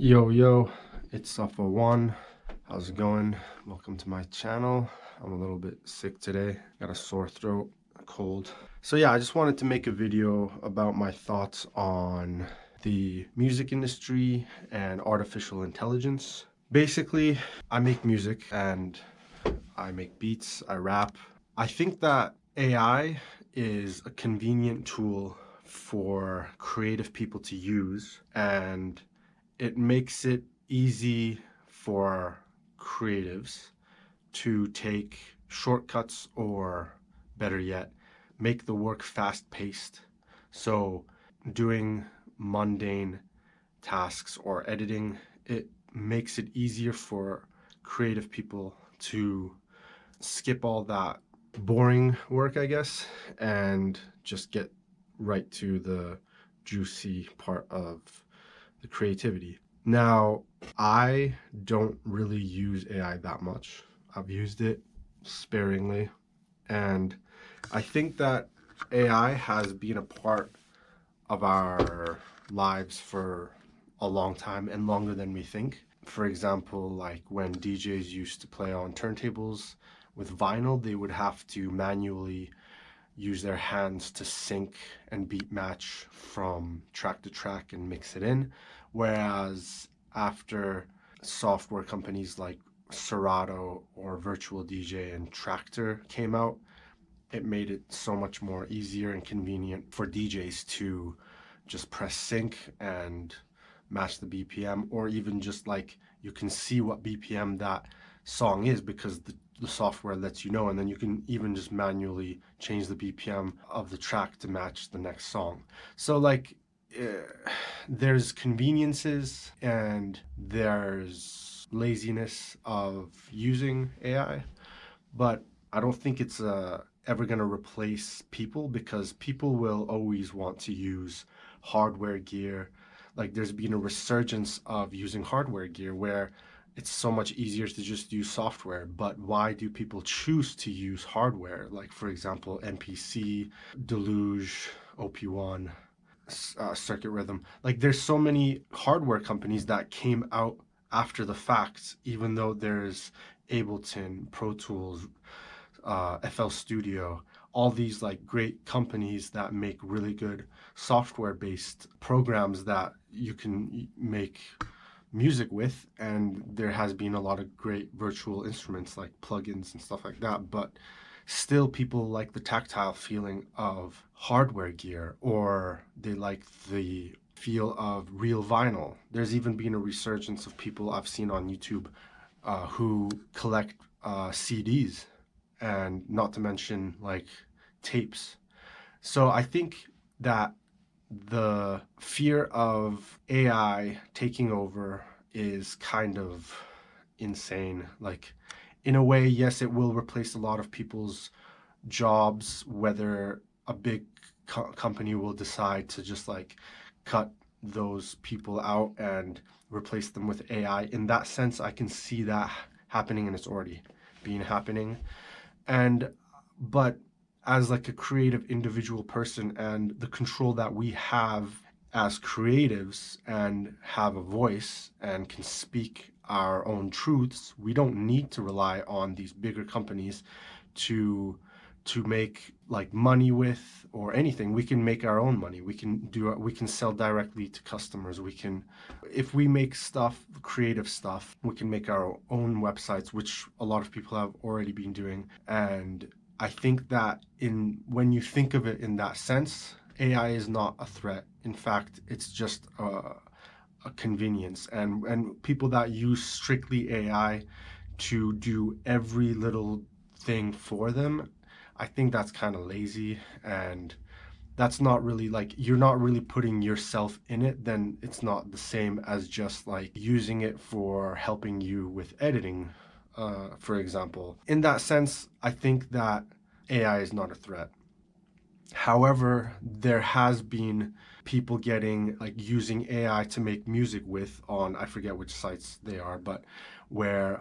Yo, it's Safa1. How's it going? Welcome to my channel. I'm a little bit sick today. Got a sore throat, a cold. So yeah, I just wanted to make a video about my thoughts on the music industry and artificial intelligence. Basically, I make music and I make beats, I rap. I think that AI is a convenient tool for creative people to use, and it makes it easy for creatives to take shortcuts, or better yet, make the work fast paced. So doing mundane tasks or editing, it makes it easier for creative people to skip all that boring work, I guess, and just get right to the juicy part of the creativity. Now, I don't really use AI that much. I've used it sparingly, and I think that AI has been a part of our lives for a long time and longer than we think. For example, like when DJs used to play on turntables with vinyl, they would have to manually use their hands to sync and beat match from track to track and mix it in. Whereas after software companies like Serato or Virtual DJ and Traktor came out, it made it so much more easier and convenient for DJs to just press sync and match the BPM, or even just like you can see what BPM that song is because the software lets you know, and then you can even just manually change the BPM of the track to match the next song. So like there's conveniences and there's laziness of using AI, but I don't think it's ever going to replace people, because people will always want to use hardware gear. Like there's been a resurgence of using hardware gear where it's so much easier to just use software. But why do people choose to use hardware? Like, for example, MPC, Deluge, OP1, Circuit Rhythm. Like there's so many hardware companies that came out after the fact, even though there's Ableton, Pro Tools, FL Studio, all these like great companies that make really good software-based programs that you can make music with. And there has been a lot of great virtual instruments like plugins and stuff like that, but still people like the tactile feeling of hardware gear, or they like the feel of real vinyl. There's even been a resurgence of people I've seen on YouTube who collect CDs, and not to mention like tapes. So I think that the fear of AI taking over is kind of insane. Like, in a way, yes, it will replace a lot of people's jobs, whether a big company will decide to just like cut those people out and replace them with AI. In that sense, I can see that happening, and it's already been happening. And but as like a creative individual person, and the control that we have as creatives and have a voice and can speak our own truths, we don't need to rely on these bigger companies to make like money with, or anything. We can make our own money. We can sell directly to customers. We can, if we make stuff, creative stuff, we can make our own websites, which a lot of people have already been doing. And I think that when you think of it in that sense, AI is not a threat. In fact, it's just a convenience. And people that use strictly AI to do every little thing for them, I think that's kind of lazy. And that's not really like, you're not really putting yourself in it. Then it's not the same as just like using it for helping you with editing, for example. In that sense, I think that AI is not a threat. However, there has been people getting like using AI to make music with, on, I forget which sites they are, but where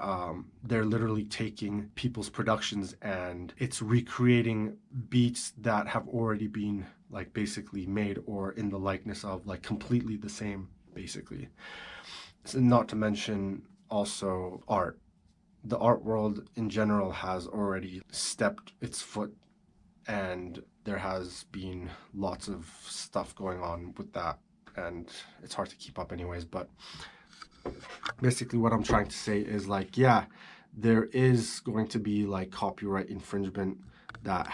they're literally taking people's productions and it's recreating beats that have already been like basically made, or in the likeness of, like completely the same basically. Not to mention also art. The art world in general has already stepped its foot, and there has been lots of stuff going on with that, and it's hard to keep up anyways. But basically what I'm trying to say is, like, yeah, there is going to be like copyright infringement that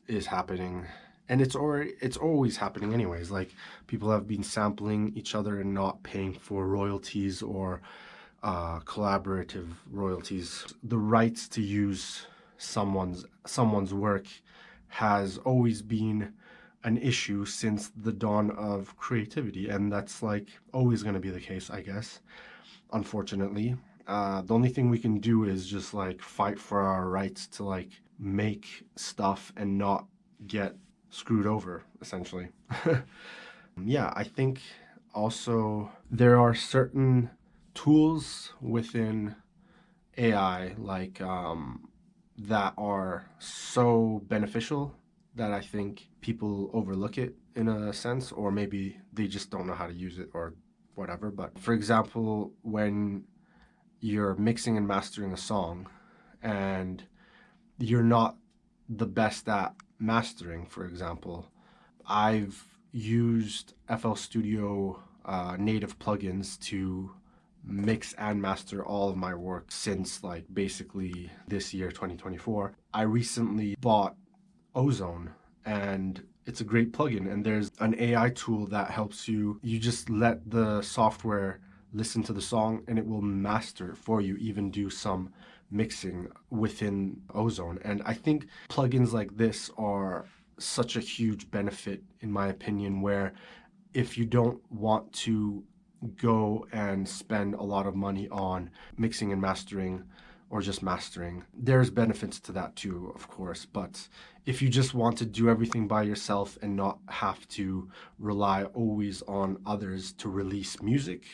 is happening, and it's always happening anyways. Like, people have been sampling each other and not paying for royalties or collaborative royalties. The rights to use someone's work has always been an issue since the dawn of creativity, and that's like always going to be the case, I guess, unfortunately. The only thing we can do is just like fight for our rights to like make stuff and not get screwed over, essentially. Yeah, I think also there are certain tools within AI, like that are so beneficial that I think people overlook it in a sense, or maybe they just don't know how to use it or whatever. But for example, when you're mixing and mastering a song and you're not the best at mastering, for example, I've used FL Studio native plugins to mix and master all of my work since like basically this year, 2024. I recently bought Ozone, and it's a great plugin, and there's an AI tool that helps you just let the software listen to the song and it will master it for you, even do some mixing within Ozone. And I think plugins like this are such a huge benefit, in my opinion, where if you don't want to go and spend a lot of money on mixing and mastering or just mastering, there's benefits to that too, of course. But if you just want to do everything by yourself and not have to rely always on others to release music,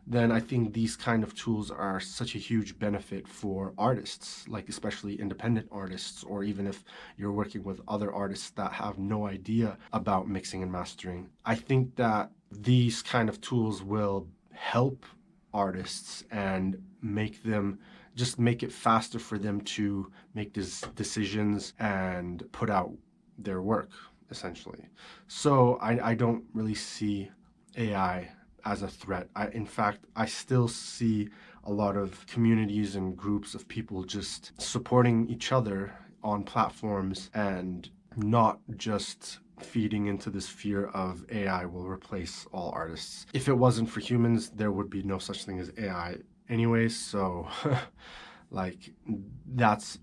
then I think these kind of tools are such a huge benefit for artists, like especially independent artists, or even if you're working with other artists that have no idea about mixing and mastering. I think that these kind of tools will help artists and make it faster for them to make these decisions and put out their work, essentially. So I don't really see AI as a threat. In fact, I still see a lot of communities and groups of people just supporting each other on platforms and not just feeding into this fear of AI will replace all artists. If it wasn't for humans, there would be no such thing as AI anyways. So like, that's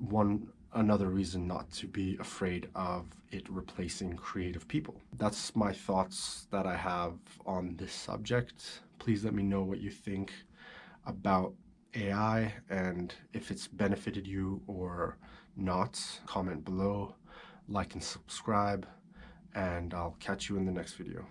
another reason not to be afraid of it replacing creative people. That's my thoughts that I have on this subject. Please let me know what you think about AI and if it's benefited you or not. Comment below, like and subscribe, and I'll catch you in the next video.